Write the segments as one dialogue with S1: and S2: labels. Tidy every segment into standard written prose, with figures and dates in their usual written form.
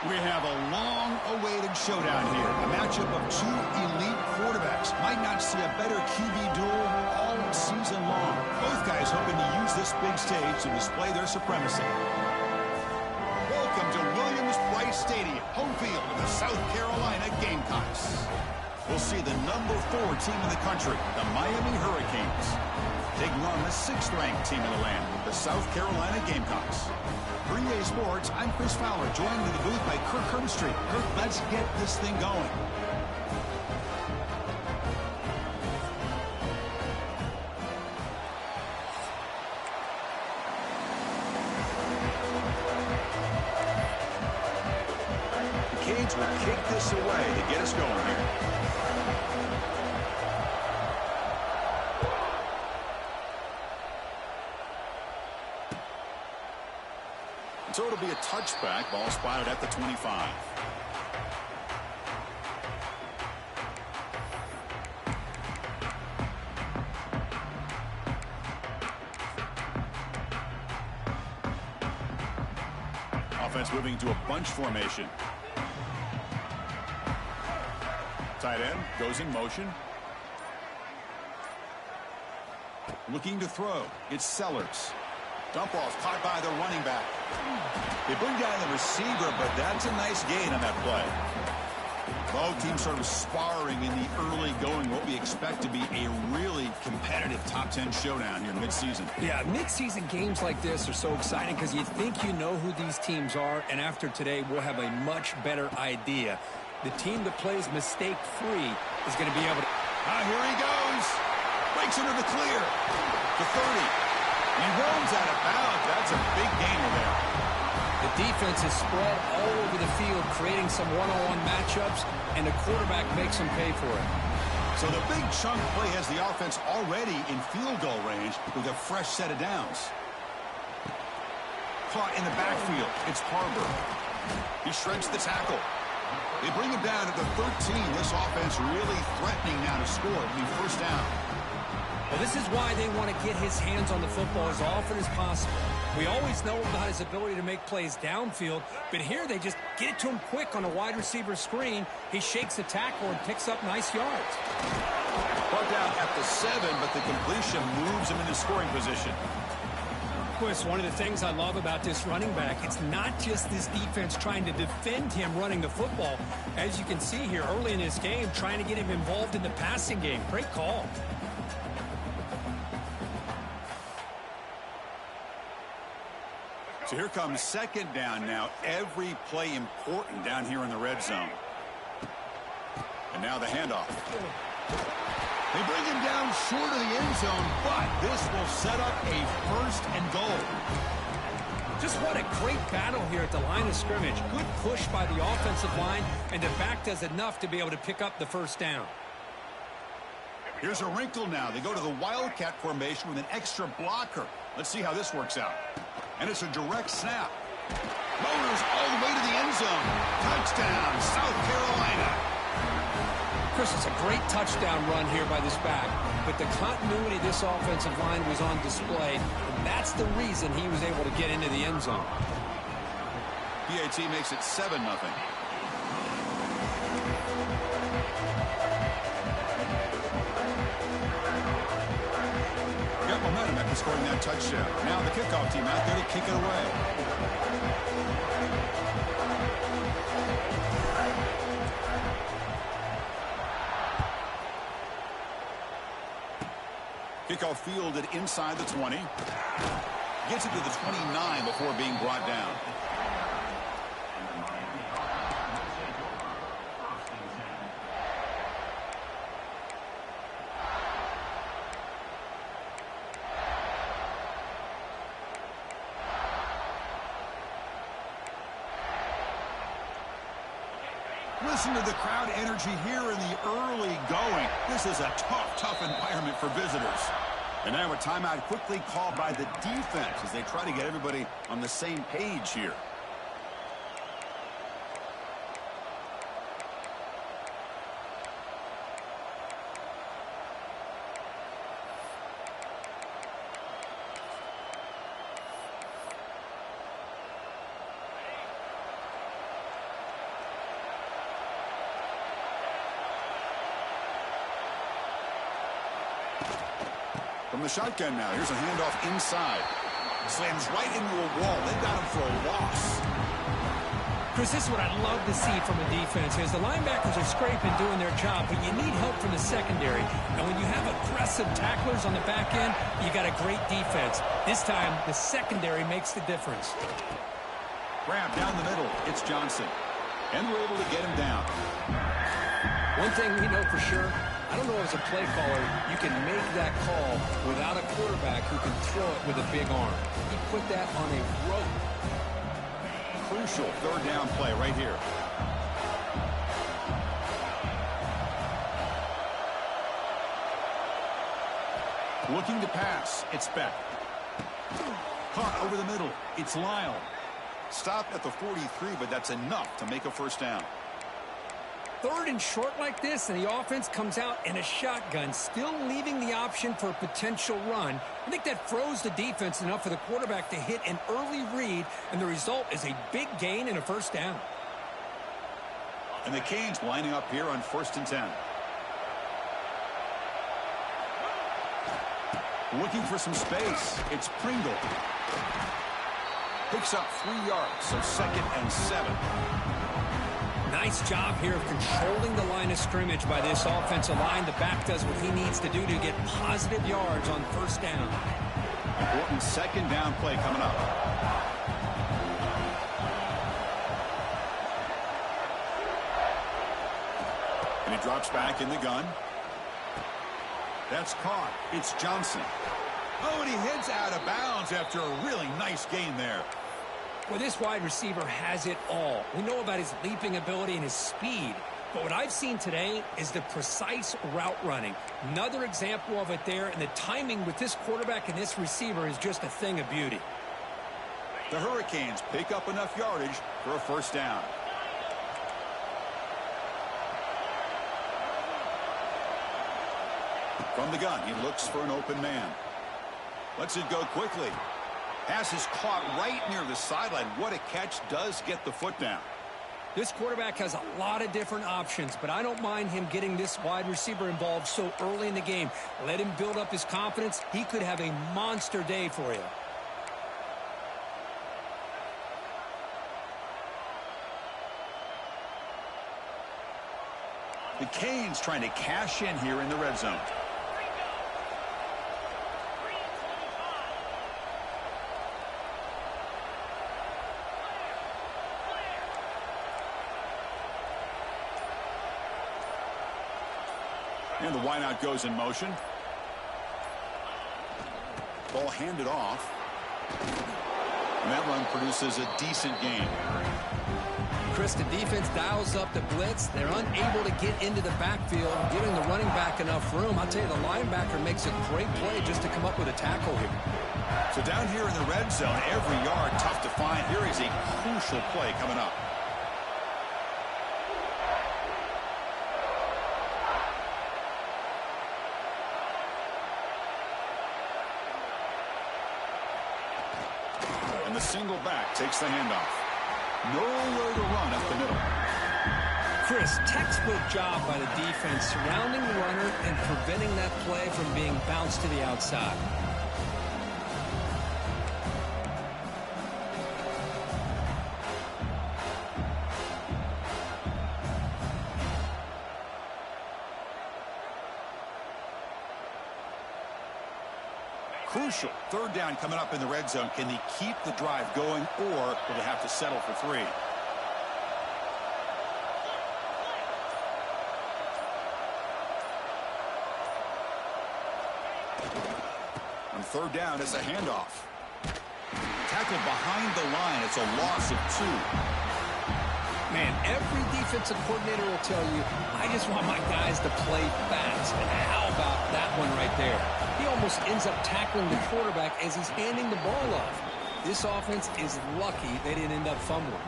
S1: We have a long-awaited showdown here. A matchup of two elite quarterbacks. Might not see a better QB duel all season long. Both guys hoping to use this big stage to display their supremacy. Welcome to Williams-Brice Stadium, home field of the South Carolina Gamecocks. We'll see the number 4 team in the country, the Miami Hurricanes, taking on the 6th-ranked team in the land, the South Carolina Gamecocks. For EA Sports, I'm Chris Fowler, joined in the booth by Kirk Herbstreit. Kirk, let's get this thing going. The Canes will kick this away to get us going here. So it'll be a touchback. Ball spotted at the 25. Offense moving to a bunch formation. Tight end goes in motion. Looking to throw. It's Sellers. Dump ball's caught by the running back. They bring down the receiver, but that's a nice gain on that play. Both teams sort of sparring in the early going, what we expect to be a really competitive top 10 showdown here mid-season.
S2: Yeah, mid-season games like this are so exciting because you think you know who these teams are, and after today, we'll have a much better idea. The team that plays mistake-free is going to be able to...
S1: Here he goes. Breaks into the clear. To 30. He roams out of bounds. That's a big gainer there.
S2: The defense is spread all over the field, creating some one-on-one matchups, and the quarterback makes them pay for it.
S1: So the big chunk play has the offense already in field goal range with a fresh set of downs. Caught in the backfield. It's Harbor. He shreds the tackle. They bring him down at the 13. This offense really threatening now to score. It'll be first down.
S2: Well, this is why they want to get his hands on the football as often as possible. We always know about his ability to make plays downfield, but here they just get it to him quick on a wide receiver screen. He shakes the tackle and picks up nice yards.
S1: Brought down at the 7, but the completion moves him into scoring position.
S2: Chris, one of the things I love about this running back, it's not just this defense trying to defend him running the football. As you can see here early in this game, trying to get him involved in the passing game. Great call.
S1: So here comes second down now. Every play important down here in the red zone. And now the handoff. They bring him down short of the end zone, but this will set up a first and goal.
S2: Just what a great battle here at the line of scrimmage. Good push by the offensive line, and the back does enough to be able to pick up the first down.
S1: Here's a wrinkle now. They go to the Wildcat formation with an extra blocker. Let's see how this works out. And it's a direct snap. Motors all the way to the end zone. Touchdown, South Carolina.
S2: Chris, it's a great touchdown run here by this back. But the continuity of this offensive line was on display. And that's the reason he was able to get into the end zone.
S1: PAT makes it 7-0. Got momentum after scoring that touchdown. Now the kickoff team out there to kick it away. Kickoff fielded inside the 20. Gets it to the 29 before being brought down. Listen to the crowd energy here in the early going. This is a tough environment for visitors. And now a timeout quickly called by the defense as they try to get everybody on the same page here. From the shotgun now, here's a handoff inside. Slams right into a wall. They got him for a loss.
S2: Chris, this is what I'd love to see from a defense is the linebackers are scraping, doing their job, but you need help from the secondary. And when you have aggressive tacklers on the back end, you got a great defense. This time, the secondary makes the difference.
S1: Grab down the middle. It's Johnson. And we're able to get him down.
S2: One thing we know for sure, I don't know as a play caller, you can make that call without a quarterback who can throw it with a big arm. He put that on a rope.
S1: Crucial third down play right here. Looking to pass. It's Beck. Caught over the middle. It's Lyle. Stopped at the 43, but that's enough to make a first down.
S2: Third and short like this, and the offense comes out in a shotgun, still leaving the option for a potential run. I think that froze the defense enough for the quarterback to hit an early read, and the result is a big gain and a first down.
S1: And the Canes lining up here on 1st and 10. Looking for some space. It's Pringle. Picks up 3 yards, so 2nd and 7.
S2: Nice job here of controlling the line of scrimmage by this offensive line. The back does what he needs to do to get positive yards on first down.
S1: Important 2nd down play coming up. And he drops back in the gun. That's caught. It's Johnson. Oh, and he heads out of bounds after a really nice gain there.
S2: Well, this wide receiver has it all. We know about his leaping ability and his speed. But what I've seen today is the precise route running. Another example of it there, and the timing with this quarterback and this receiver is just a thing of beauty.
S1: The Hurricanes pick up enough yardage for a first down. From the gun, he looks for an open man. Lets it go quickly. Pass is caught right near the sideline. What a catch. Does get the foot down.
S2: This quarterback has a lot of different options, but I don't mind him getting this wide receiver involved so early in the game. Let him build up his confidence. He could have a monster day for you.
S1: The Canes trying to cash in here in the red zone. And the wideout goes in motion. Ball handed off. And that run produces a decent gain.
S2: Chris, the defense dials up the blitz. They're unable to get into the backfield, giving the running back enough room. I'll tell you, the linebacker makes a great play just to come up with a tackle here.
S1: So down here in the red zone, every yard tough to find. Here is a crucial play coming up. And the single back takes the handoff. Nowhere to run up the middle.
S2: Chris, textbook job by the defense surrounding the runner and preventing that play from being bounced to the outside.
S1: Crucial. Third down coming up in the red zone. Can they keep the drive going, or will they have to settle for 3? On third down, it's a handoff. Tackled behind the line. It's a loss of 2.
S2: Man, every defensive coordinator will tell you, I just want my guys to play fast. And how about that one right there? He almost ends up tackling the quarterback as he's handing the ball off. This offense is lucky they didn't end up fumbling.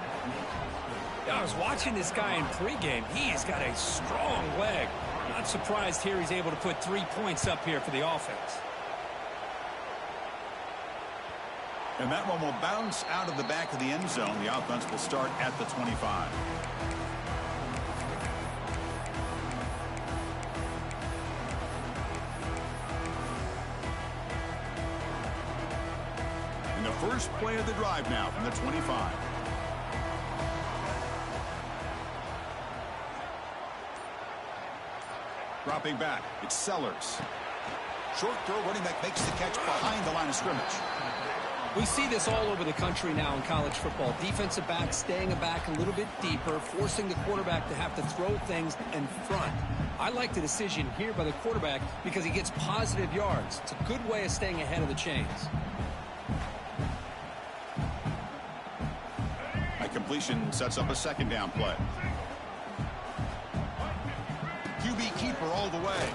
S2: Yeah, I was watching this guy in pregame. He's got a strong leg. Not surprised here he's able to put 3 points up here for the offense.
S1: And that one will bounce out of the back of the end zone. The offense will start at the 25. First play of the drive now from the 25. Dropping back, it's Sellers. Short throw, running back makes the catch behind the line of scrimmage.
S2: We see this all over the country now in college football. Defensive backs staying back a little bit deeper, forcing the quarterback to have to throw things in front. I like the decision here by the quarterback because he gets positive yards. It's a good way of staying ahead of the chains.
S1: A completion sets up a second down play. QB keeper all the way.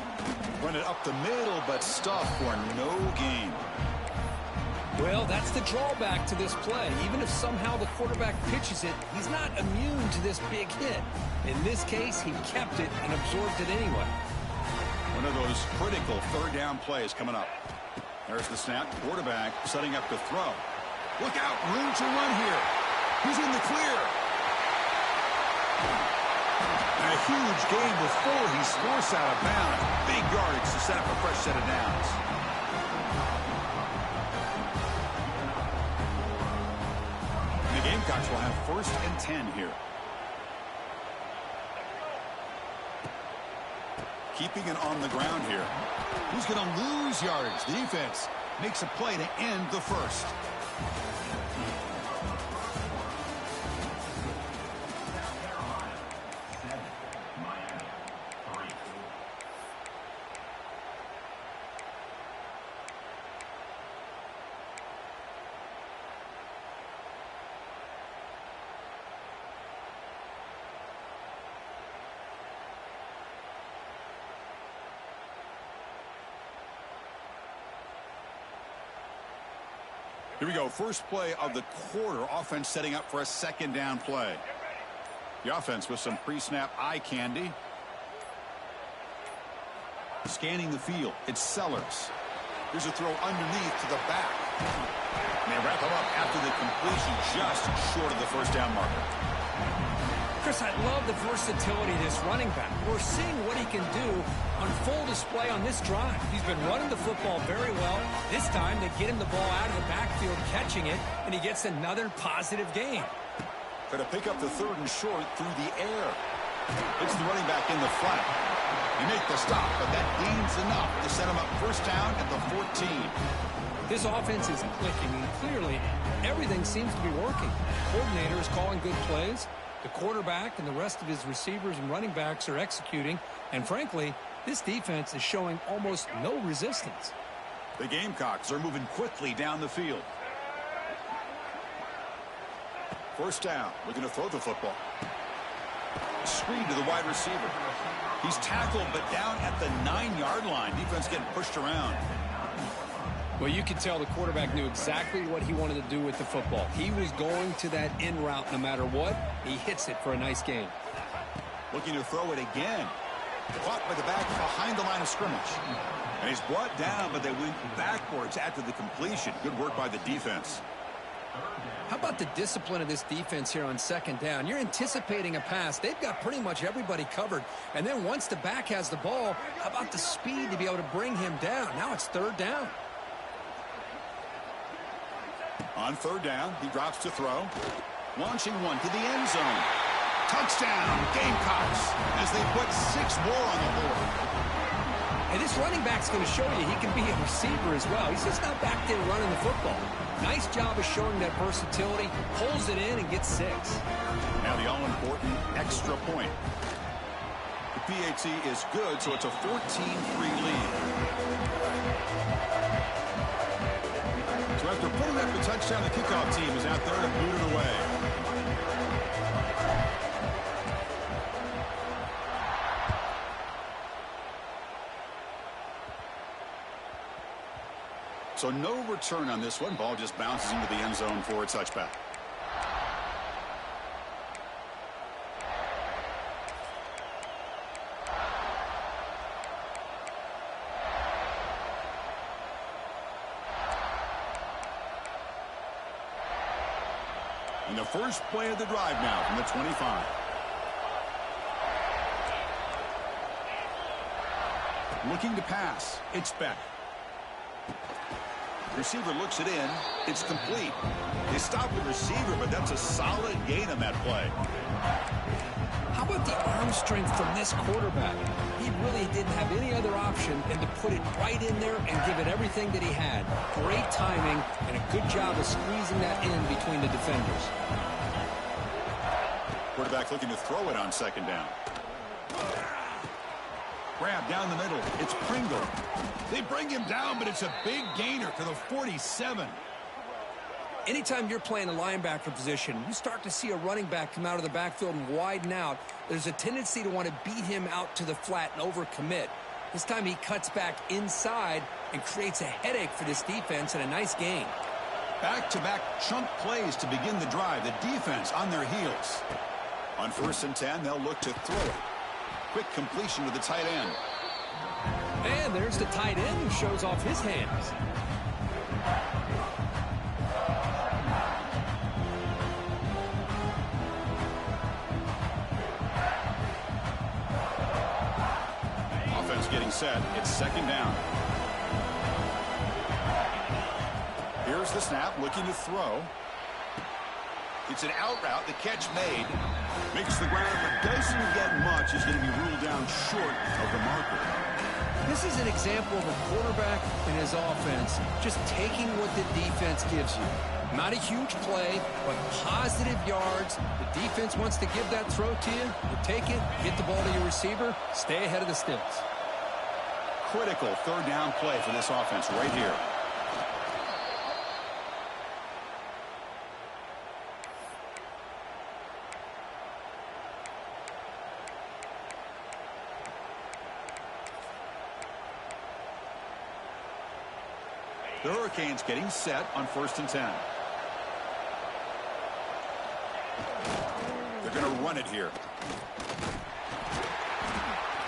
S1: Run it up the middle, but stuffed for no gain.
S2: Well, that's the drawback to this play. Even if somehow the quarterback pitches it, he's not immune to this big hit. In this case, he kept it and absorbed it anyway.
S1: One of those critical third down plays coming up. There's the snap. Quarterback setting up to throw. Look out. Room to run here. He's in the clear. And a huge gain before he's forced out of bounds. Big yardage to set up a fresh set of downs. And the Gamecocks will have 1st and 10 here. Keeping it on the ground here. Who's going to lose yardage? The defense makes a play to end the first. Here we go. First play of the quarter. Offense setting up for a second down play. The offense with some pre-snap eye candy. Scanning the field. It's Sellers. Here's a throw underneath to the back. And they wrap him up after the completion just short of the first down marker.
S2: Chris, I love the versatility of this running back. We're seeing what he can do on full display on this drive. He's been running the football very well. This time, they get him the ball out of the backfield, catching it, and he gets another positive gain.
S1: Going to pick up the 3rd and short through the air. It's the running back in the flat. They make the stop, but that gains enough to set him up first down at the 14.
S2: This offense is clicking, and clearly, everything seems to be working. The coordinator is calling good plays. The quarterback and the rest of his receivers and running backs are executing. And frankly, this defense is showing almost no resistance.
S1: The Gamecocks are moving quickly down the field. First down, looking to throw the football. Screen to the wide receiver. He's tackled, but down at the 9-yard line. Defense getting pushed around.
S2: Well, you could tell the quarterback knew exactly what he wanted to do with the football. He was going to that in route no matter what. He hits it for a nice gain.
S1: Looking to throw it again. Caught by the back behind the line of scrimmage. And he's brought down, but they went backwards after the completion. Good work by the defense.
S2: How about the discipline of this defense here on second down? You're anticipating a pass. They've got pretty much everybody covered. And then once the back has the ball, how about the speed to be able to bring him down? Now it's 3rd down.
S1: On 3rd down, he drops to throw. Launching one to the end zone. Touchdown, Gamecocks, as they put 6 more on the board.
S2: And this running back's going to show you he can be a receiver as well. He's just not back there running the football. Nice job of showing that versatility. Pulls it in and gets 6.
S1: Now the all-important extra point. The PAT is good, so it's a 14-3 lead. So after putting up the touchdown, the kickoff team is out there to boot it away. So no return on this one. Ball just bounces into the end zone for a touchback. And the first play of the drive now from the 25. Looking to pass. It's Beck. Receiver looks it in. It's complete. They stop the receiver, but that's a solid gain on that play.
S2: How about the arm strength from this quarterback? He really didn't have any other option than to put it right in there and give it everything that he had. Great timing and a good job of squeezing that in between the defenders.
S1: Quarterback looking to throw it on second down. Grab down the middle. It's Pringle. They bring him down, but it's a big gainer to the 47.
S2: Anytime you're playing a linebacker position, you start to see a running back come out of the backfield and widen out. There's a tendency to want to beat him out to the flat and overcommit. This time he cuts back inside and creates a headache for this defense and a nice gain.
S1: Back-to-back chunk plays to begin the drive. The defense on their heels. On 1st and 10, they'll look to throw it. Quick completion to the tight end.
S2: And there's the tight end who shows off his hands.
S1: Offense getting set. It's second down. Here's the snap, looking to throw. It's an out route. The catch made. Makes the ground, but doesn't get much. He's going to be ruled down short of the marker.
S2: This is an example of a quarterback and his offense just taking what the defense gives you. Not a huge play, but positive yards. The defense wants to give that throw to you. You take it, get the ball to your receiver, stay ahead of the sticks.
S1: Critical third down play for this offense right here. The Hurricanes getting set on 1st and 10. They're going to run it here.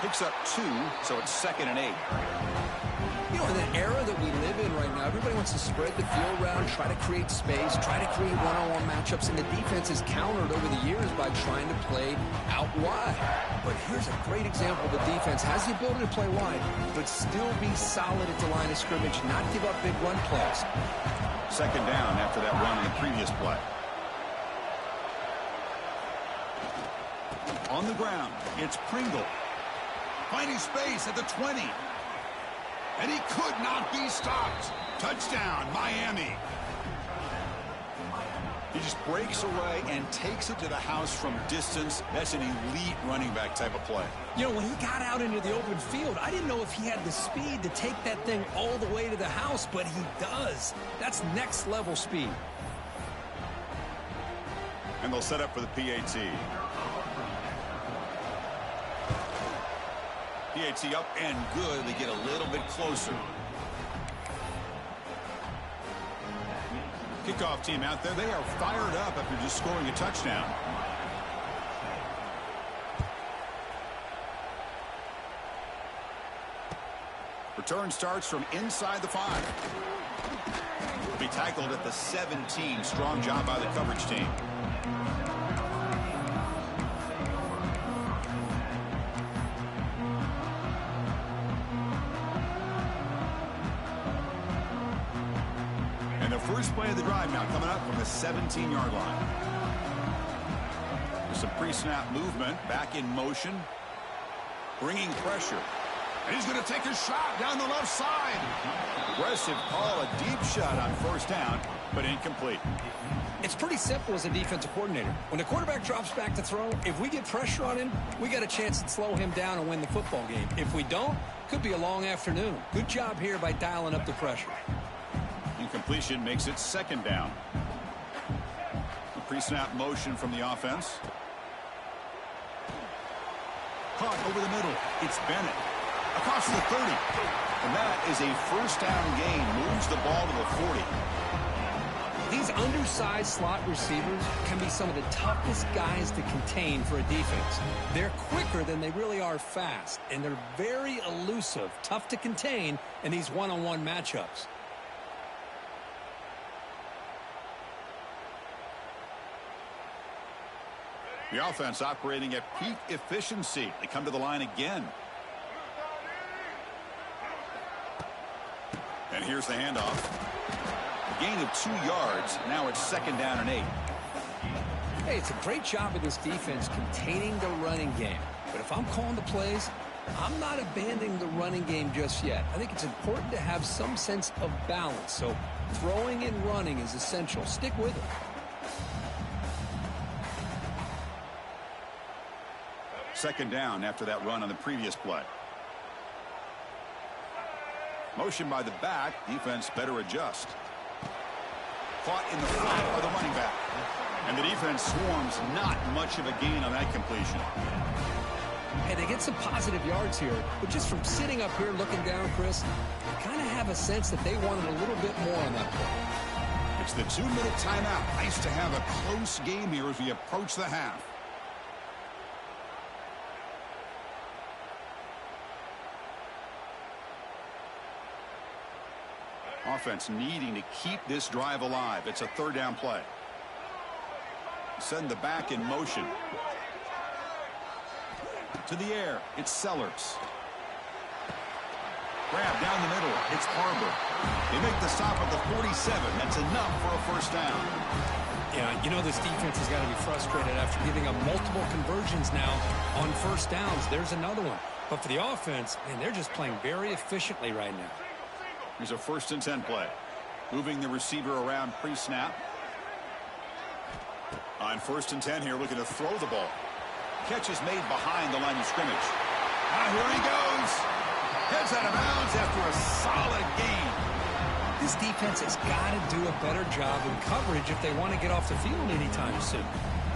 S1: Picks up 2, so it's 2nd and 8.
S2: You know, in the era that we live in right now, everybody wants to spread the field around, try to create space, try to create one-on-one matchups, and the defense is countered over the years by trying to play out wide. But here's a great example. The defense has the ability to play wide, but still be solid at the line of scrimmage, not give up big run plays.
S1: Second down after that run in the previous play. On the ground, it's Pringle. Finding space at the 20. And he could not be stopped. Touchdown, Miami. He just breaks away and takes it to the house from distance. That's an elite running back type of play.
S2: You know, when he got out into the open field, I didn't know if he had the speed to take that thing all the way to the house, but he does. That's next level speed.
S1: And they'll set up for the PAT. PAT up and good. They get a little bit closer. Kickoff team out there. They are fired up after just scoring a touchdown. Return starts from inside the 5. Will be tackled at the 17. Strong job by the coverage team. First play of the drive now coming up from the 17-yard line. There's some pre-snap movement, back in motion, bringing pressure. And he's going to take a shot down the left side. Aggressive call, a deep shot on 1st down, but incomplete.
S2: It's pretty simple as a defensive coordinator. When the quarterback drops back to throw, if we get pressure on him, we got a chance to slow him down and win the football game. If we don't, could be a long afternoon. Good job here by dialing up the pressure.
S1: Incompletion makes it 2nd down. A pre-snap motion from the offense. Caught over the middle. It's Bennett. Across the 30. And that is a 1st down gain. Moves the ball to the 40.
S2: These undersized slot receivers can be some of the toughest guys to contain for a defense. They're quicker than they really are fast, and they're very elusive, tough to contain in these one-on-one matchups.
S1: The offense operating at peak efficiency. They come to the line again. And here's the handoff. gain of 2 yards. Now it's 2nd down and 8.
S2: Hey, it's a great job of this defense containing the running game. But if I'm calling the plays, I'm not abandoning the running game just yet. I think it's important to have some sense of balance. So throwing and running is essential. Stick with it.
S1: Second down after that run on the previous play. Motion by the back. Defense better adjust. Caught in the flat by the running back. And the defense swarms, not much of a gain on that completion.
S2: Hey, they get some positive yards here, but just from sitting up here looking down, Chris, I kind of have a sense that they wanted a little bit more on that play.
S1: It's the 2-minute timeout. Nice to have a close game here as we approach the half. Offense needing to keep this drive alive. It's a 3rd down play. Send the back in motion. To the air. It's Sellers. Grab down the middle. It's Harbor. They make the stop at the 47. That's enough for a 1st down.
S2: Yeah, you know this defense has got to be frustrated after giving up multiple conversions now on 1st downs. There's another one. But for the offense, man, they're just playing very efficiently right now.
S1: Here's a 1st and 10 play. Moving the receiver around pre-snap. On 1st and 10 here, looking to throw the ball. Catch is made behind the line of scrimmage. Now here he goes. Heads out of bounds after a solid gain.
S2: This defense has got to do a better job in coverage if they want to get off the field anytime soon.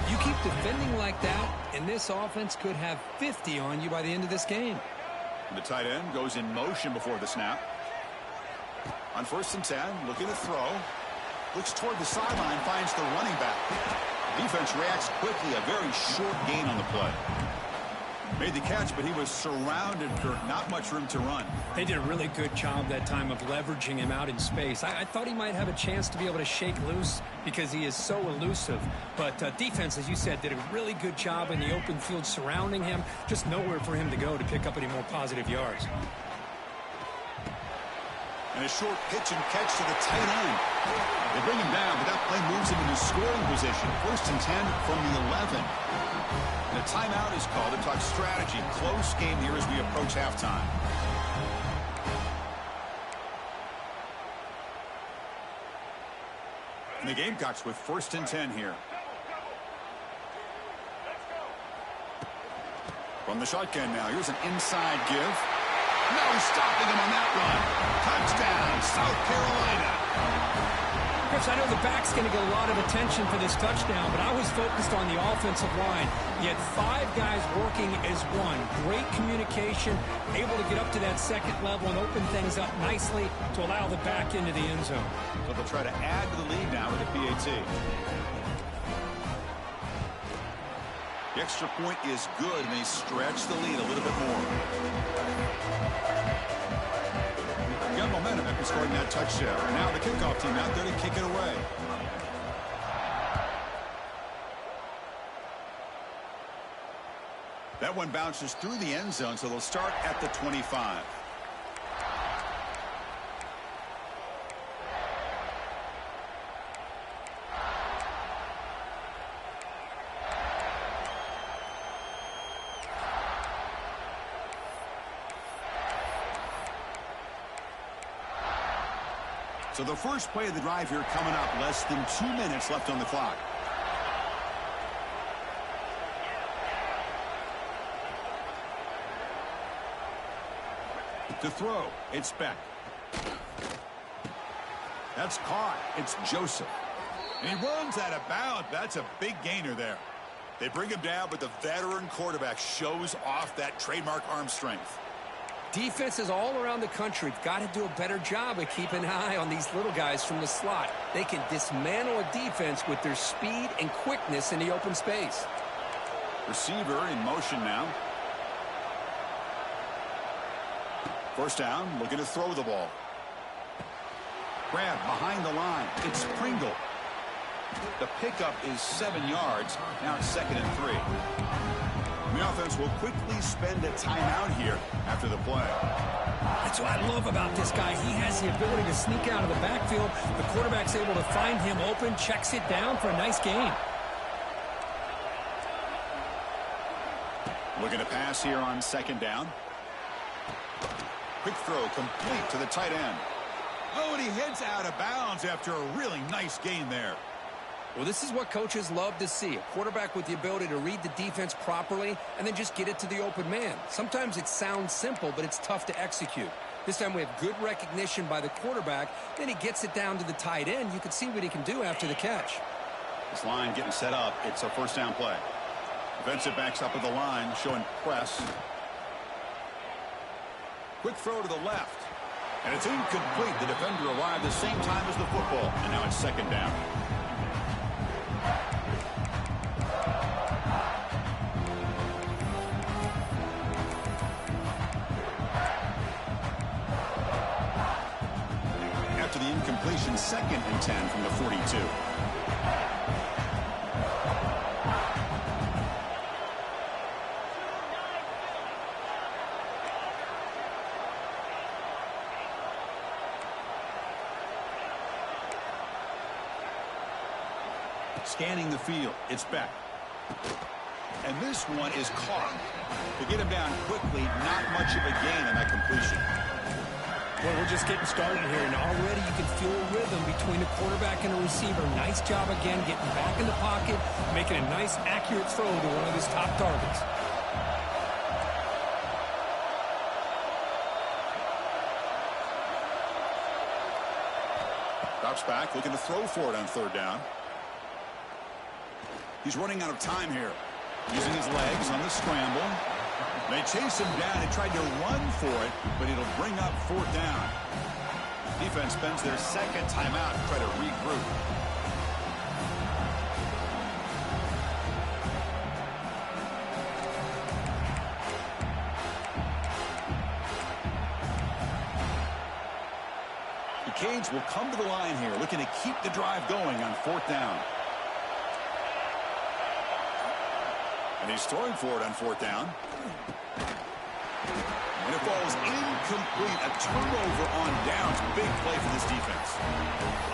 S2: You keep defending like that, and this offense could have 50 on you by the end of this game.
S1: And the tight end goes in motion before the snap. On 1st and 10, looking to throw. Looks toward the sideline, finds the running back. Defense reacts quickly, a very short gain on the play. Made the catch, but he was surrounded for not much room to run.
S2: They did a really good job that time of leveraging him out in space. I thought he might have a chance to be able to shake loose because he is so elusive. But defense, as you said, did a really good job in the open field surrounding him. Just nowhere for him to go to pick up any more positive yards.
S1: And a short pitch and catch to the tight end. They bring him down, but that play moves him into scoring position. 1st and 10 from the 11. And a timeout is called to talk strategy. Close game here as we approach halftime. And the Gamecocks with 1st and 10 here. From the shotgun now, here's an inside give. No stopping him on that run. Touchdown, South Carolina.
S2: Chris, I know the back's going to get a lot of attention for this touchdown, but I was focused on the offensive line. You had 5 guys working as one. Great communication, able to get up to that 2nd level and open things up nicely to allow the back into the end zone.
S1: So they'll try to add to the lead now with a PAT. The extra point is good, and they stretch the lead a little bit more. They got momentum after scoring that touchdown. And now the kickoff team out there to kick it away. That one bounces through the end zone, so they'll start at the 25. So the first play of the drive here coming up, less than 2 minutes left on the clock. To throw, it's Beck. That's caught. It's Joseph. And he runs out of bounds. That's a big gainer there. They bring him down, but the veteran quarterback shows off that trademark arm strength.
S2: Defenses all around the country have got to do a better job of keeping an eye on these little guys from the slot. They can dismantle a defense with their speed and quickness in the open space.
S1: Receiver in motion now. First down, looking to throw the ball. Grab behind the line. It's Pringle. The pickup is 7 yards. Now it's 2nd and 3. And the offense will quickly spend a timeout here after the play.
S2: That's what I love about this guy. He has the ability to sneak out of the backfield. The quarterback's able to find him open, checks it down for a nice gain.
S1: Looking to pass here on second down. Quick throw complete to the tight end. Oh, and he heads out of bounds after a really nice gain there.
S2: Well, this is what coaches love to see. A quarterback with the ability to read the defense properly and then just get it to the open man. Sometimes it sounds simple, but it's tough to execute. This time we have good recognition by the quarterback. Then he gets it down to the tight end. You can see what he can do after the catch.
S1: This line getting set up. It's a first down play. Defensive backs up at the line, showing press. Quick throw to the left. And it's incomplete. The defender arrived the same time as the football. And now it's second down. After the incompletion, 2nd and 10 from the 42. Scanning the field. It's back. And this one is caught. To get him down quickly, not much of a gain on that completion.
S2: Well, we're just getting started here, and already you can feel a rhythm between the quarterback and the receiver. Nice job again getting back in the pocket, making a nice, accurate throw to one of his top targets.
S1: Drops back, looking to throw for it on third down. He's running out of time here. Using his legs on the scramble. They chase him down and tried to run for it, but it'll bring up fourth down. Defense spends their second timeout to try to regroup. The Canes will come to the line here, looking to keep the drive going on fourth down. And he's throwing for it on fourth down. And it falls incomplete. A turnover on downs. Big play for this defense.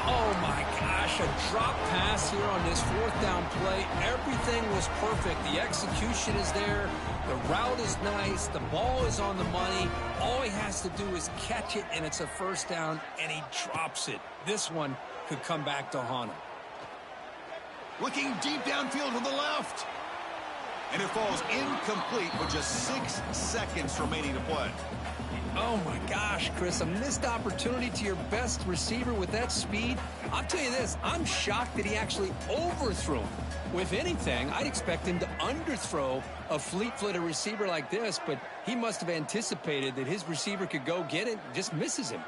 S2: Oh, my gosh. A drop pass here on this fourth down play. Everything was perfect. The execution is there. The route is nice. The ball is on the money. All he has to do is catch it, and it's a first down, and he drops it. This one could come back to haunt him.
S1: Looking deep downfield to the left. And it falls incomplete with just 6 seconds remaining to play.
S2: Oh, my gosh, Chris, a missed opportunity to your best receiver with that speed. I'll tell you this, I'm shocked that he actually overthrew him. With anything, I'd expect him to underthrow a fleet-footed receiver like this, but he must have anticipated that his receiver could go get it and just misses him.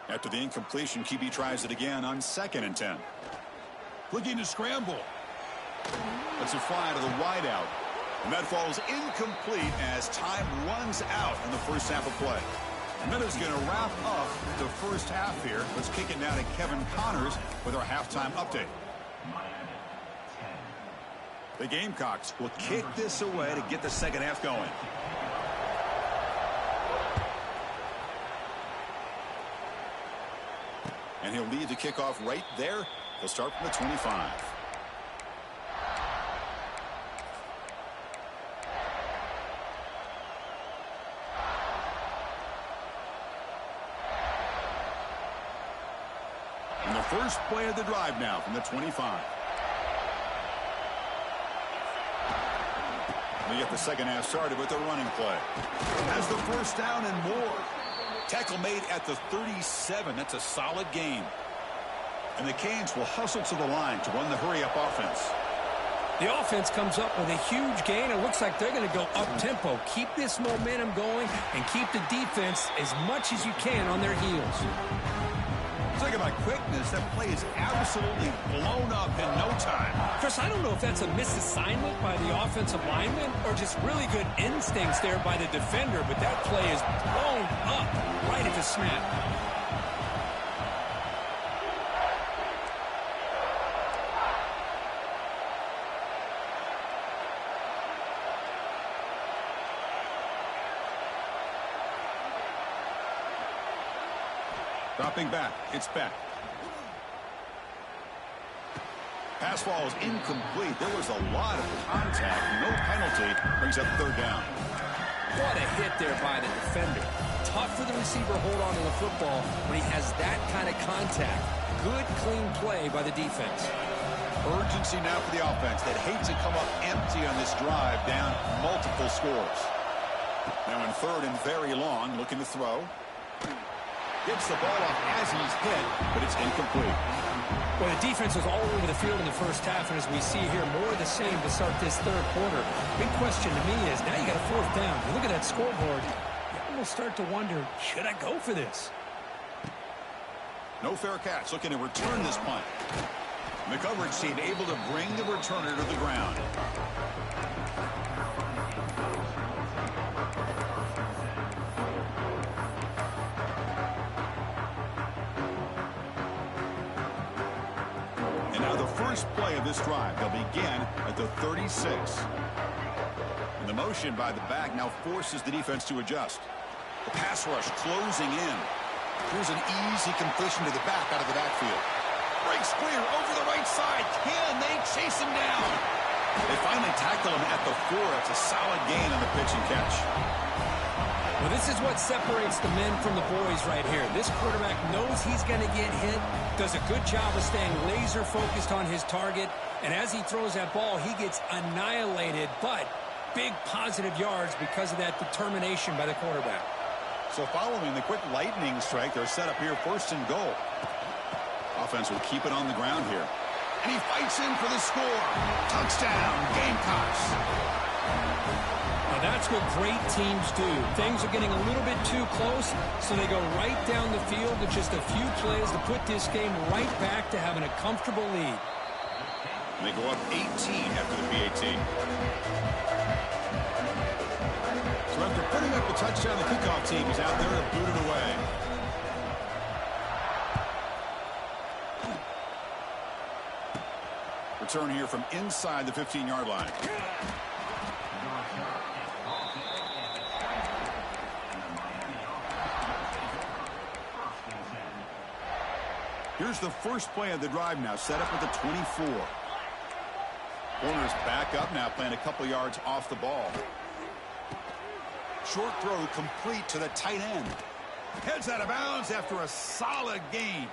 S1: After the incompletion, QB tries it again on 2nd and 10. Looking to scramble. Let's it fly to the wideout. And that falls incomplete as time runs out in the first half of play. And that is going to wrap up the first half here. Let's kick it now to Kevin Connors with our halftime update. The Gamecocks will kick this away to get the second half going. And he'll lead the kickoff right there. They'll start from the 25. And the first play of the drive now from the 25. They get the second half started with a running play. Has the first down and more. Tackle made at the 37. That's a solid gain. And the Canes will hustle to the line to run the hurry-up offense.
S2: The offense comes up with a huge gain. It looks like they're going to go up-tempo. Keep this momentum going and keep the defense as much as you can on their heels.
S1: Talk about quickness. That play is absolutely blown up in no time.
S2: Chris, I don't know if that's a misassignment by the offensive lineman or just really good instincts there by the defender, but that play is blown up right at the snap.
S1: Dropping back. It's back. Pass ball is incomplete. There was a lot of contact. No penalty. Brings up third down.
S2: What a hit there by the defender. Tough for the receiver to hold on to the football when he has that kind of contact. Good, clean play by the defense.
S1: Urgency now for the offense that hates to come up empty on this drive, down multiple scores. Now in third and very long, looking to throw. Gets the ball off as he's hit, but it's incomplete.
S2: Well, the defense was all over the field in the first half, and as we see here, more of the same to start this third quarter. Big question to me is, now you got a fourth down. You look at that scoreboard, you almost start to wonder, should I go for this?
S1: No fair catch, looking to return this punt. The coverage team able to bring the returner to the ground. And now the first play of this drive, they'll begin at the 36. And the motion by the back now forces the defense to adjust. The pass rush closing in. Here's an easy completion to the back out of the backfield. Breaks clear over the right side. Can they chase him down? They finally tackle him at the 4. It's a solid gain on the pitch and catch.
S2: Well, this is what separates the men from the boys right here. This quarterback knows he's going to get hit, does a good job of staying laser focused on his target, and as he throws that ball, he gets annihilated, but big positive yards because of that determination by the quarterback.
S1: So following the quick lightning strike, they're set up here first and goal. Offense will keep it on the ground here. And he fights in for the score. Touchdown, Gamecocks.
S2: Now that's what great teams do. Things are getting a little bit too close, so they go right down the field with just a few plays to put this game right back to having a comfortable lead.
S1: And they go up 18 after the PAT. So after putting up the touchdown, the kickoff team is out there to boot it away. Return here from inside the 15-yard line. Here's the first play of the drive now, set up at the 24. Corners back up now, playing a couple yards off the ball. Short throw complete to the tight end. Heads out of bounds after a solid gain.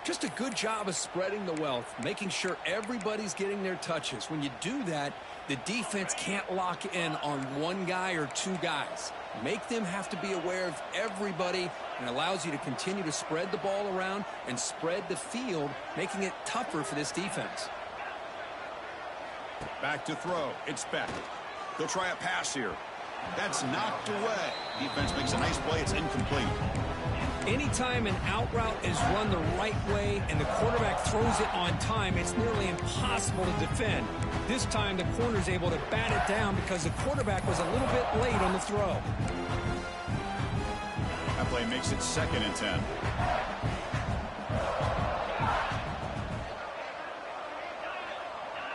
S2: Just a good job of spreading the wealth, making sure everybody's getting their touches. When you do that, the defense can't lock in on one guy or two guys. Make them have to be aware of everybody, and allows you to continue to spread the ball around and spread the field, making it tougher for this defense.
S1: Back to throw. It's Beck. They'll try a pass here. That's knocked away. Defense makes a nice play. It's incomplete.
S2: Anytime an out route is run the right way and the quarterback throws it on time, it's nearly impossible to defend. This time the corner's able to bat it down because the quarterback was a little bit late on the throw.
S1: That play makes it 2nd and 10.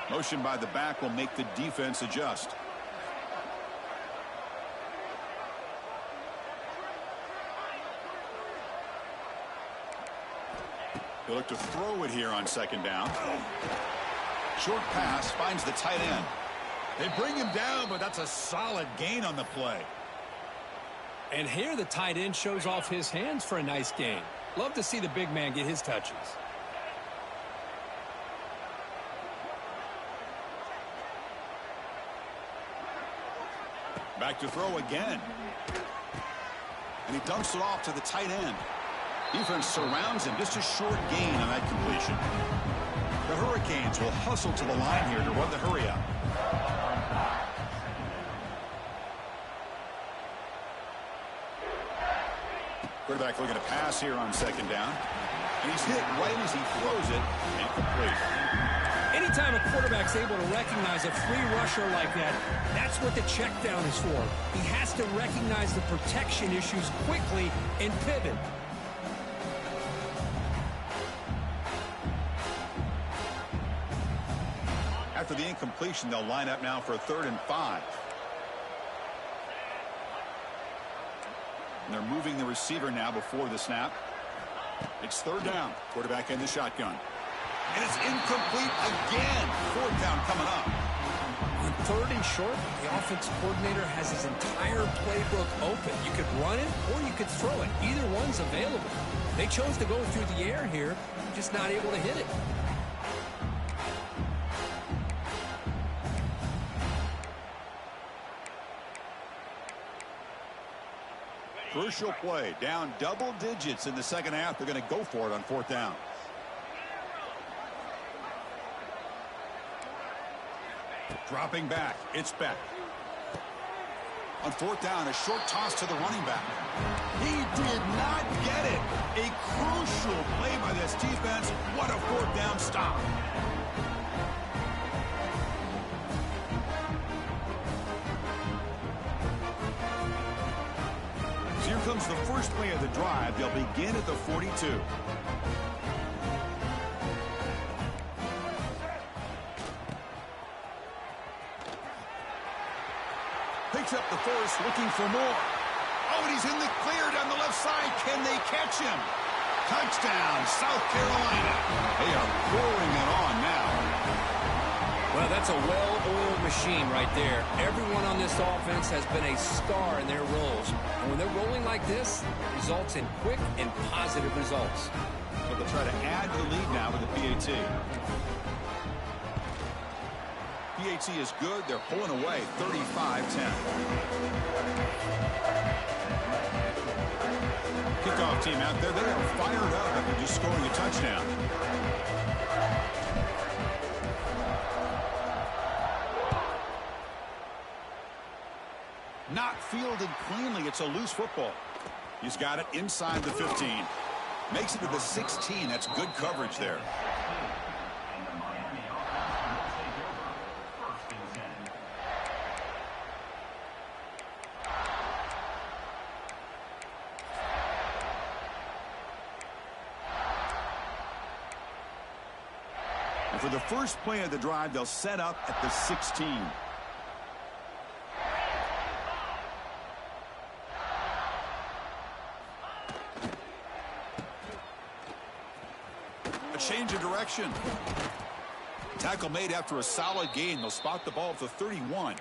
S1: Motion by the back will make the defense adjust. They look to throw it here on 2nd down. Short pass finds the tight end. They bring him down, but that's a solid gain on the play.
S2: And here the tight end shows off his hands for a nice gain. Love to see the big man get his touches.
S1: Back to throw again. And he dumps it off to the tight end. Defense surrounds him. Just a short gain on that completion. The Hurricanes will hustle to the line here to run the hurry up. Quarterback looking to pass here on 2nd down. And he's hit right as he throws it. Incomplete.
S2: Anytime a quarterback's able to recognize a free rusher like that, that's what the check down is for. He has to recognize the protection issues quickly and pivot.
S1: After the incompletion, they'll line up now for 3rd and 5. And they're moving the receiver now before the snap. It's third down. Quarterback in the shotgun. And it's incomplete again. Fourth down coming up.
S2: On third and short, the offense coordinator has his entire playbook open. You could run it or you could throw it. Either one's available. They chose to go through the air here, just not able to hit it.
S1: Crucial play. Down double digits in the second half. They're going to go for it on fourth down. Dropping back. It's Beck. On fourth down, a short toss to the running back. He did not get it. A crucial play by this defense. What a fourth down stop. So here comes the first play of the drive. They'll begin at the 42. Picks up the first, looking for more. Oh, and he's in the clear down the left side. Can they catch him? Touchdown, South Carolina. They are pouring it on now.
S2: Well, that's a well-oiled machine right there. Everyone on this offense has been a star in their roles. And when they're rolling like this, it results in quick and positive results.
S1: But they'll try to add to the lead now with the PAT. PAT is good. They're pulling away 35-10. Kickoff team out there. They are fired up after just scoring a touchdown. Not fielded cleanly. It's a loose football. He's got it inside the 15. Makes it to the 16. That's good coverage there. And for the first play of the drive, they'll set up at the 16. A change of direction. Tackle made after a solid gain. They'll spot the ball at the 31.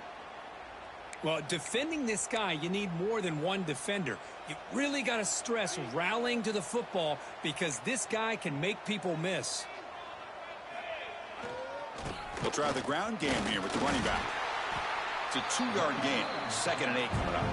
S2: Well, defending this guy, you need more than one defender. You really got to stress rallying to the football because this guy can make people miss.
S1: They'll try the ground game here with the running back. It's a 2-yard gain. 2nd and 8 coming up.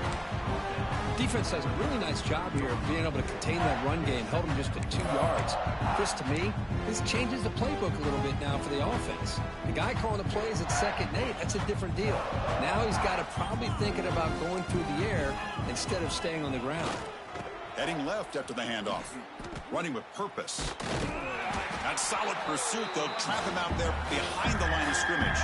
S2: Defense does a really nice job here of being able to contain that run game, held him just to 2 yards. Chris, to me, this changes the playbook a little bit now for the offense. The guy calling the plays at 2nd and 8, that's a different deal. Now he's got to probably thinking about going through the air instead of staying on the ground.
S1: Heading left after the handoff. Running with purpose. That solid pursuit, they'll trap him out there behind the line of scrimmage.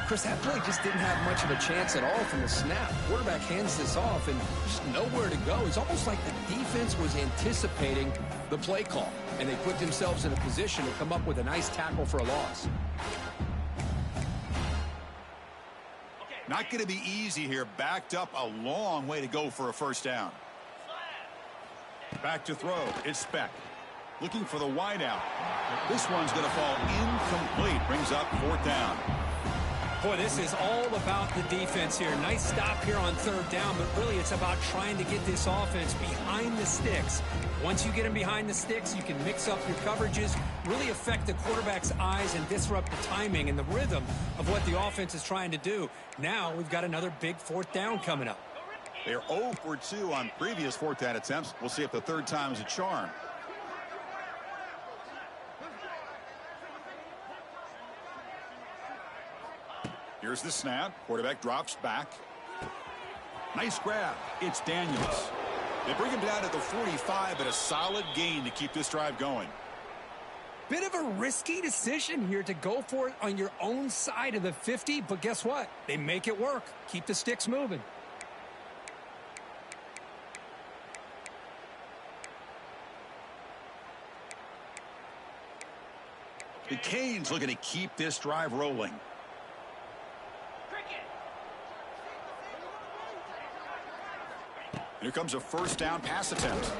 S2: Chris, that play just didn't have much of a chance at all from the snap. Quarterback hands this off and just nowhere to go. It's almost like the defense was anticipating the play call, and they put themselves in a position to come up with a nice tackle for a loss.
S1: Not going to be easy here. Backed up a long way to go for a first down. Back to throw. It's Beck. Looking for the wideout. This one's going to fall incomplete. Brings up 4th down.
S2: Boy, this is all about the defense here. Nice stop here on 3rd down, but really it's about trying to get this offense behind the sticks. Once you get them behind the sticks, you can mix up your coverages, really affect the quarterback's eyes and disrupt the timing and the rhythm of what the offense is trying to do. Now we've got another big 4th down coming up.
S1: They're 0 for 2 on previous 4th down attempts. We'll see if the 3rd time is a charm. Here's the snap. Quarterback drops back. Nice grab. It's Daniels. They bring him down to the 45, but a solid gain to keep this drive going.
S2: Bit of a risky decision here to go for it on your own side of the 50, but guess what? They make it work. Keep the sticks moving.
S1: The Canes looking to keep this drive rolling. Here comes a 1st down pass attempt.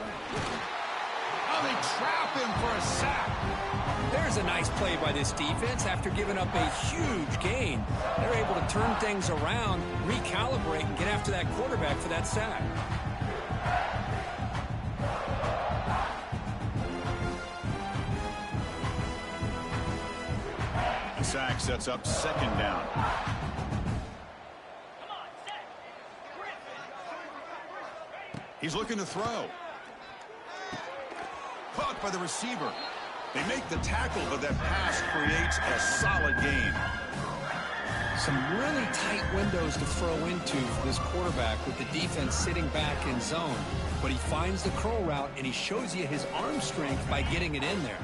S1: trap him for a sack.
S2: There's a nice play by this defense. After giving up a huge gain, they're able to turn things around, recalibrate, and get after that quarterback for that sack.
S1: The sack sets up second down. He's looking to throw. Caught by the receiver. They make the tackle, but that pass creates a solid gain.
S2: Some really tight windows to throw into for this quarterback with the defense sitting back in zone. But he finds the curl route, and he shows you his arm strength by getting it in there.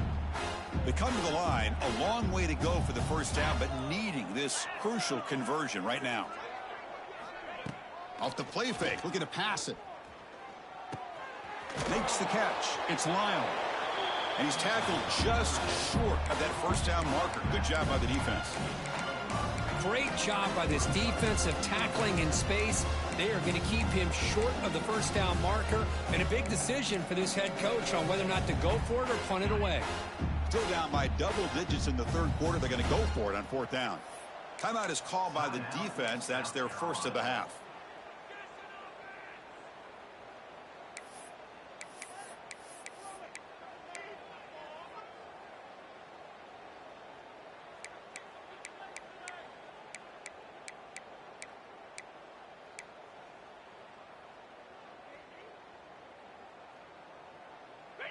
S1: They come to the line, a long way to go for the first down, but needing this crucial conversion right now. Off the play fake, looking to pass it. Makes the catch. It's Lyle. And he's tackled just short of that first down marker. Good job by the defense.
S2: Great job by this defensive tackling in space. They are going to keep him short of the first down marker. And a big decision for this head coach on whether or not to go for it or punt it away.
S1: Still down by double digits in the third quarter. They're going to go for it on fourth down. Timeout is called by the defense. That's their first of the half.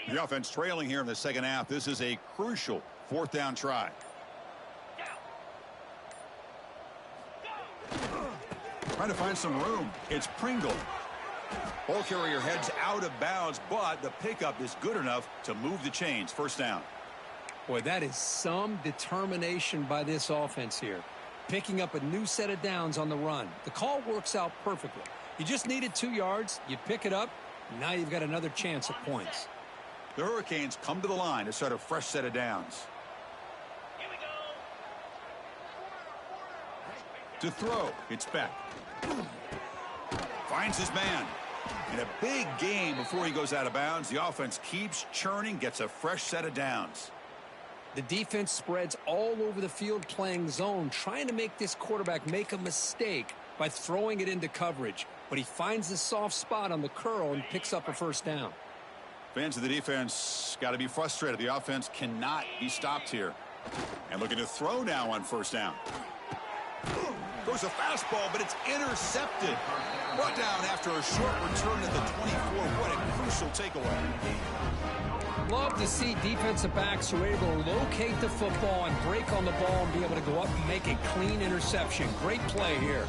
S1: The offense trailing here in the second half. This is a crucial fourth down try. Trying to find some room. It's Pringle. Ball carrier heads out of bounds, but the pickup is good enough to move the chains. First down.
S2: Boy, that is some determination by this offense here. Picking up a new set of downs on the run. The call works out perfectly. You just needed 2 yards. You pick it up. Now you've got another chance at points.
S1: The Hurricanes come to the line to start a fresh set of downs.
S3: Here we go.
S1: To throw, it's Beck. Finds his man. In a big game before he goes out of bounds, the offense keeps churning, gets a fresh set of downs.
S2: The defense spreads all over the field playing zone, trying to make this quarterback make a mistake by throwing it into coverage. But he finds the soft spot on the curl and picks up a first down.
S1: Fans of the defense got to be frustrated. The offense cannot be stopped here. And looking to throw now on first down. Throws a fastball, but it's intercepted. Brought down after a short return at the 24. What a crucial takeaway.
S2: Love to see defensive backs who are able to locate the football and break on the ball and be able to go up and make a clean interception. Great play here.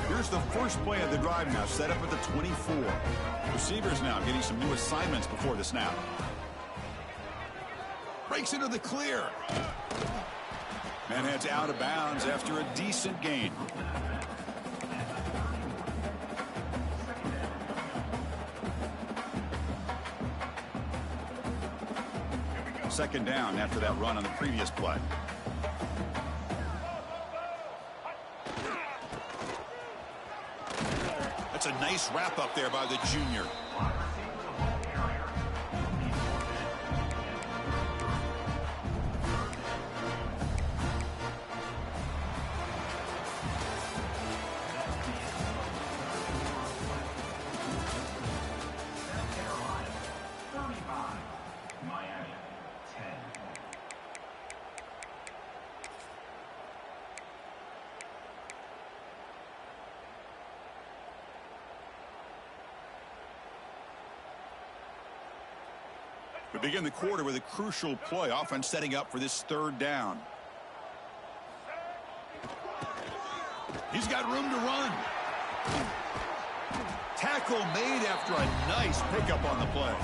S1: Here's the first play of the drive now, set up at the 24. Receivers now getting some new assignments before the snap. Breaks into the clear. Man heads out of bounds after a decent gain. Second down after that run on the previous play. That's a nice wrap up there by the junior. We begin the quarter with a crucial play. Offense setting up for this third down. He's got room to run. Tackle made after a nice pickup on the play.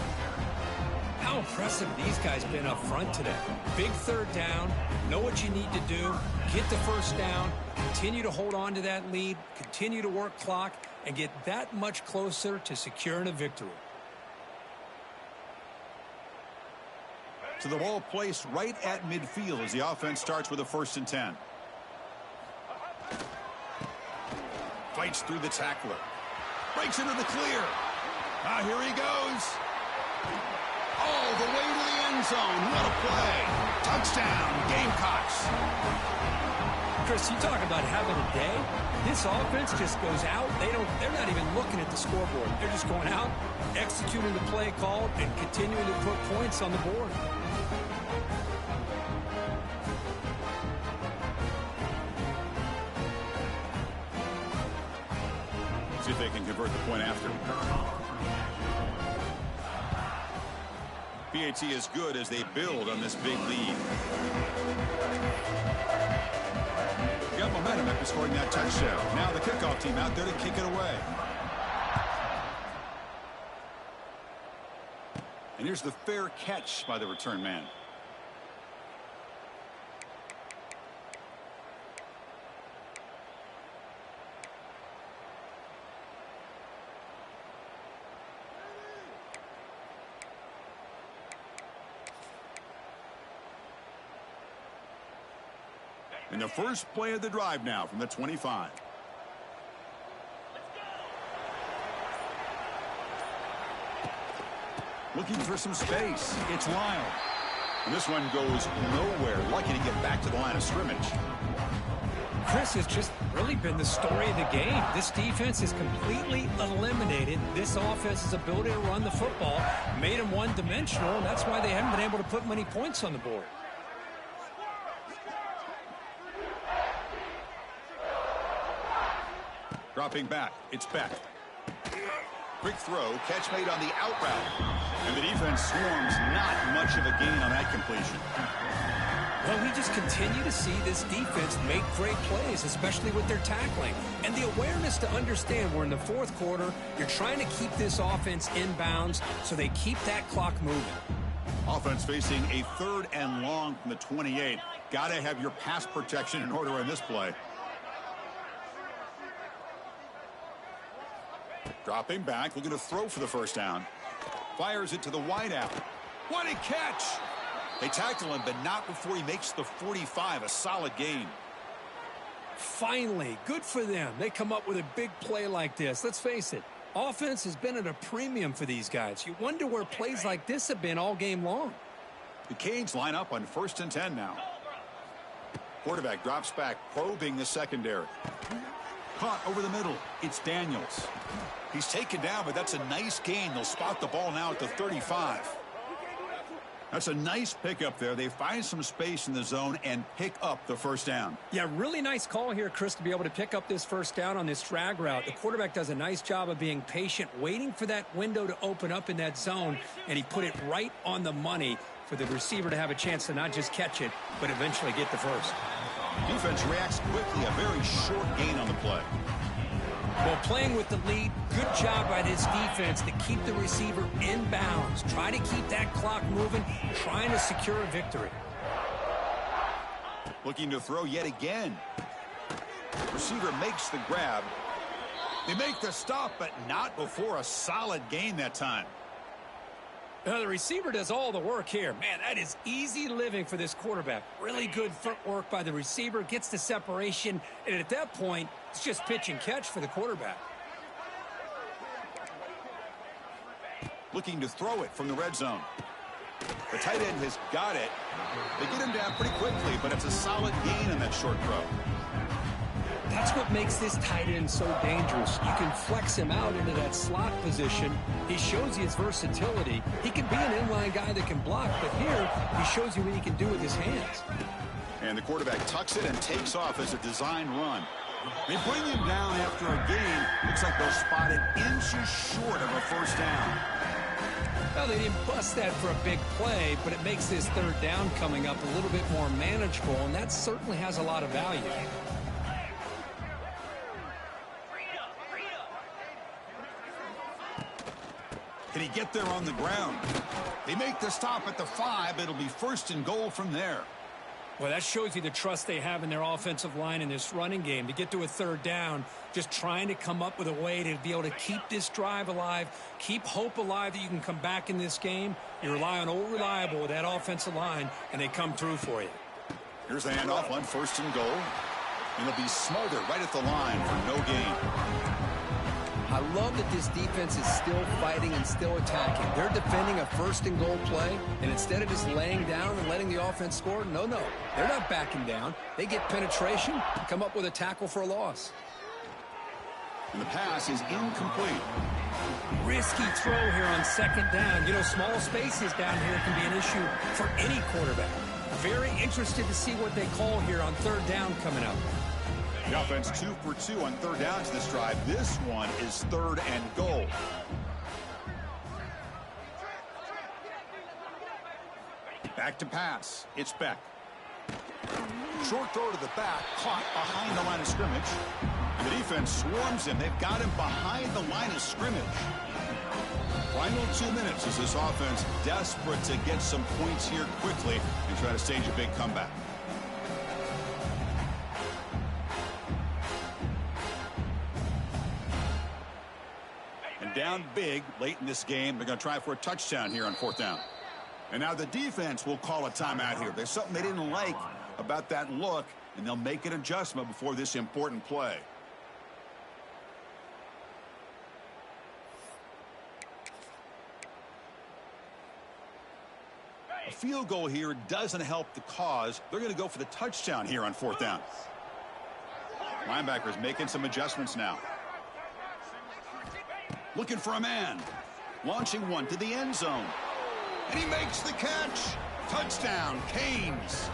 S2: How impressive these guys been up front today. Big third down. Know what you need to do. Get the first down. Continue to hold on to that lead. Continue to work clock. And get that much closer to securing a victory.
S1: So the ball placed right at midfield as the offense starts with a 1st and 10. Fights through the tackler. Breaks into the clear. Now here he goes. All the way to the end zone. What a play. Touchdown, Gamecocks.
S2: Chris, you talk about having a day. This offense just goes out. They're not even looking at the scoreboard. They're just going out, executing the play called, and continuing to put points on the board.
S1: See if they can convert the point after. PAT is good as they build on this big lead. Got momentum after scoring that touchdown. Now the kickoff team out there to kick it away. And here's the fair catch by the return man. In the first play of the drive now from the 25. Looking for some space. It's Lyle. And this one goes nowhere. Lucky to get back to the line of scrimmage.
S2: Chris, has just really been the story of the game. This defense has completely eliminated this offense's ability to run the football, made them one-dimensional, and that's why they haven't been able to put many points on the board.
S1: Dropping back, it's Beck. Quick throw, catch made on the out route. And the defense swarms, not much of a gain on that completion.
S2: Well, we just continue to see this defense make great plays, especially with their tackling. And the awareness to understand we're in the fourth quarter, you're trying to keep this offense in bounds so they keep that clock moving.
S1: Offense facing a 3rd and long from the 28. Got to have your pass protection in order in this play. Dropping back, looking to throw for the first down. Fires it to the wideout. What a catch! They tackle him, but not before he makes the 45, a solid gain.
S2: Finally, good for them. They come up with a big play like this. Let's face it, offense has been at a premium for these guys. You wonder where plays like this have been all game long.
S1: The Canes line up on 1st and 10 now. Quarterback drops back, probing the secondary. Caught over the middle. It's Daniels. He's taken down, but that's a nice gain. They'll spot the ball now at the 35. That's a nice pickup there. They find some space in the zone and pick up the first down.
S2: Yeah, really nice call here, Chris, to be able to pick up this first down on this drag route. The quarterback does a nice job of being patient, waiting for that window to open up in that zone, and he put it right on the money for the receiver to have a chance to not just catch it, but eventually get the first.
S1: Defense reacts quickly, a very short gain on the play.
S2: Well, playing with the lead, good job by this defense to keep the receiver in bounds. Try to keep that clock moving, trying to secure a victory.
S1: Looking to throw yet again. Receiver makes the grab. They make the stop, but not before a solid gain that time.
S2: The receiver does all the work here. Man, that is easy living for this quarterback. Really good footwork by the receiver, gets the separation, and at that point, it's just pitch and catch for the quarterback.
S1: Looking to throw it from the red zone. The tight end has got it. They get him down pretty quickly, but it's a solid gain on that short throw.
S2: That's what makes this tight end so dangerous. You can flex him out into that slot position. He shows you his versatility. He can be an inline guy that can block, but here he shows you what he can do with his hands.
S1: And the quarterback tucks it and takes off as a design run. They bring him down after a gain. Looks like they'll spot it inches short of a first down.
S2: Well, they didn't bust that for a big play, but it makes this third down coming up a little bit more manageable, and that certainly has a lot of value.
S1: Can he get there on the ground? They make the stop at the 5. It'll be 1st and goal from there.
S2: Well, that shows you the trust they have in their offensive line in this running game. To get to a third down, just trying to come up with a way to be able to keep this drive alive, keep hope alive that you can come back in this game. You rely on old reliable with that offensive line, and they come through for you.
S1: Here's the handoff on 1st and goal. And it'll be Smolder right at the line for no gain.
S2: I love that this defense is still fighting and still attacking. They're defending a first-and-goal play, and instead of just laying down and letting the offense score, no. They're not backing down. They get penetration, come up with a tackle for a loss.
S1: And the pass is incomplete.
S2: Risky throw here on second down. You know, small spaces down here can be an issue for any quarterback. Very interested to see what they call here on third down coming up.
S1: The offense 2 for 2 on third downs this drive. This one is 3rd and goal. Back to pass. It's Beck. Short throw to the back, caught behind the line of scrimmage. The defense swarms him. They've got him behind the line of scrimmage. Final 2 minutes as this offense desperate to get some points here quickly and try to stage a big comeback. And down big late in this game. They're going to try for a touchdown here on 4th down. And now the defense will call a timeout here. There's something they didn't like about that look, and they'll make an adjustment before this important play. A field goal here doesn't help the cause. They're going to go for the touchdown here on 4th down. Linebackers making some adjustments now. Looking for a man. Launching one to the end zone. And he makes the catch. Touchdown, Canes.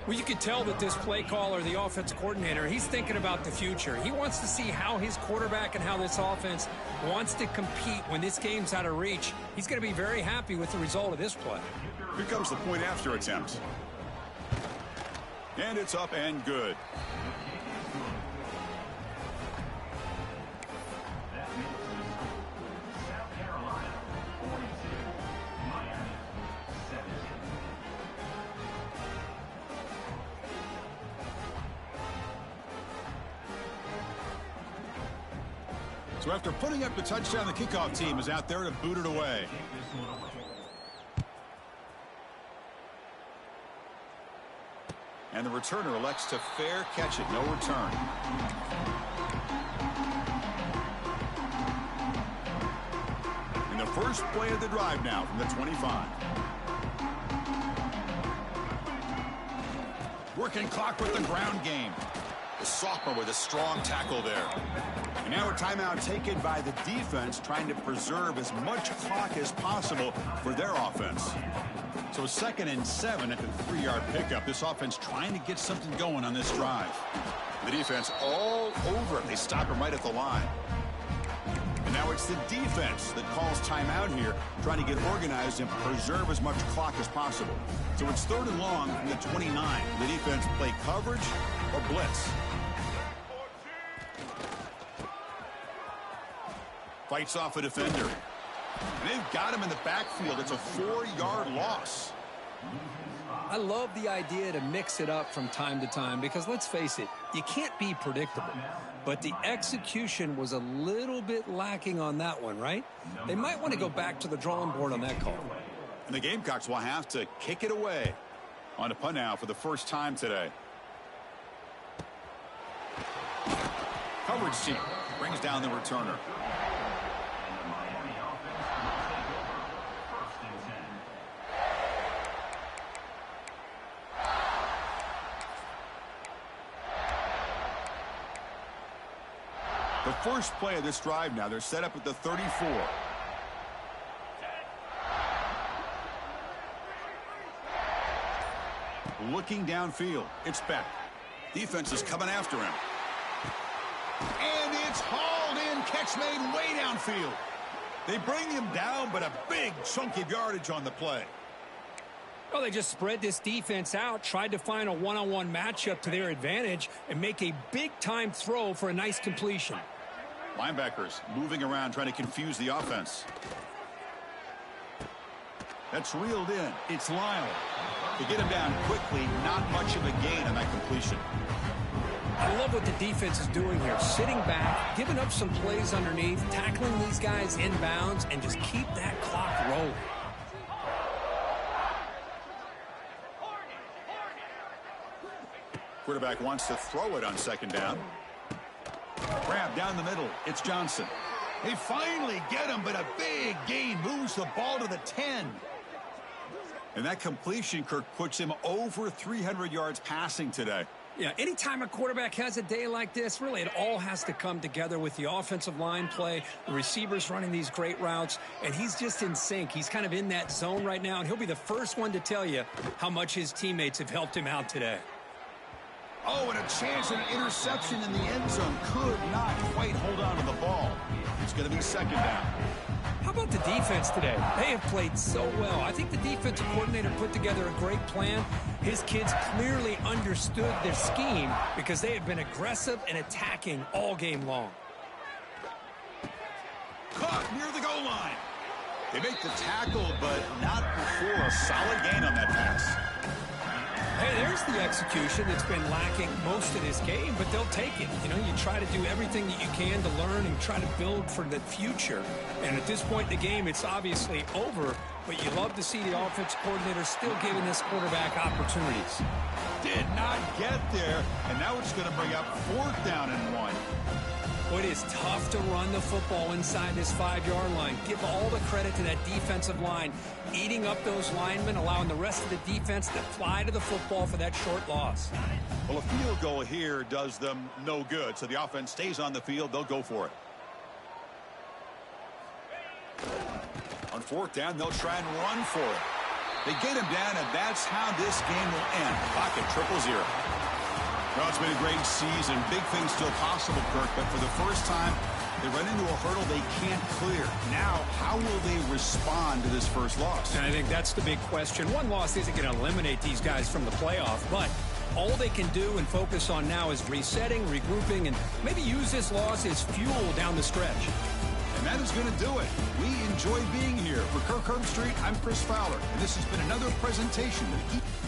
S2: Well, you can tell that this play caller, the offense coordinator, he's thinking about the future. He wants to see how his quarterback and how this offense wants to compete when this game's out of reach. He's going to be very happy with the result of this play.
S1: Here comes the point after attempt. And it's up and good. So after putting up the touchdown, the kickoff team is out there to boot it away. And the returner elects to fair catch it. No return. And the first play of the drive now from the 25. Working clock with the ground game. The sophomore with a strong tackle there. And now a timeout taken by the defense, trying to preserve as much clock as possible for their offense. So 2nd and 7 at the 3-yard pickup. This offense trying to get something going on this drive. The defense all over it. They stop him right at the line. And now it's the defense that calls timeout here, trying to get organized and preserve as much clock as possible. So it's 3rd and long from the 29. The defense play coverage or blitz. Fights off a defender. And they've got him in the backfield. It's a 4-yard loss.
S2: I love the idea to mix it up from time to time because, let's face it, you can't be predictable. But the execution was a little bit lacking on that one, right? They might want to go back to the drawing board on that call.
S1: And the Gamecocks will have to kick it away. On a punt now for the first time today. Coverage team brings down the returner. The first play of this drive now, they're set up at the 34. Looking downfield, it's Beck. Defense is coming after him. And it's hauled in, catch made way downfield. They bring him down, but a big chunk of yardage on the play.
S2: Well, they just spread this defense out, tried to find a one-on-one matchup to their advantage, and make a big-time throw for a nice completion.
S1: Linebackers moving around, trying to confuse the offense. That's reeled in. It's Lyle. To get him down quickly, not much of a gain on that completion.
S2: I love what the defense is doing here. Sitting back, giving up some plays underneath, tackling these guys inbounds, and just keep that clock rolling.
S1: Quarterback wants to throw it on 2nd down. Grab down the middle. It's Johnson. They finally get him, but a big gain moves the ball to the 10. And that completion, Kirk, puts him over 300 yards passing today.
S2: Yeah, anytime a quarterback has a day like this, really it all has to come together with the offensive line play, the receivers running these great routes, and he's just in sync. He's kind of in that zone right now, and he'll be the first one to tell you how much his teammates have helped him out today.
S1: Oh, and a chance at an interception in the end zone. Could not quite hold on to the ball. It's going to be second down.
S2: How about the defense today? They have played so well. I think the defensive coordinator put together a great plan. His kids clearly understood their scheme because they have been aggressive and attacking all game long.
S1: Caught near the goal line. They make the tackle, but not before a solid gain on that pass.
S2: Hey, there's the execution that's been lacking most of this game, but they'll take it. You know, you try to do everything that you can to learn and try to build for the future. And at this point in the game, it's obviously over, but you love to see the offensive coordinator still giving this quarterback opportunities.
S1: Did not get there, and now it's going to bring up 4th down and 1.
S2: Well, it is tough to run the football inside this 5-yard line. Give all the credit to that defensive line, eating up those linemen, allowing the rest of the defense to fly to the football for that short loss.
S1: Well, a field goal here does them no good, so the offense stays on the field. They'll go for it. On 4th down, they'll try and run for it. They get him down, and that's how this game will end. Pocket 0-0. Well, it's been a great season. Big things still possible, Kirk, but for the first time, they run into a hurdle they can't clear. Now, how will they respond to this first loss?
S2: And I think that's the big question. One loss isn't going to eliminate these guys from the playoff, but all they can do and focus on now is resetting, regrouping, and maybe use this loss as fuel down the stretch.
S1: And that is going to do it. We enjoy being here. For Kirk Herbstreit, I'm Chris Fowler, and this has been another presentation of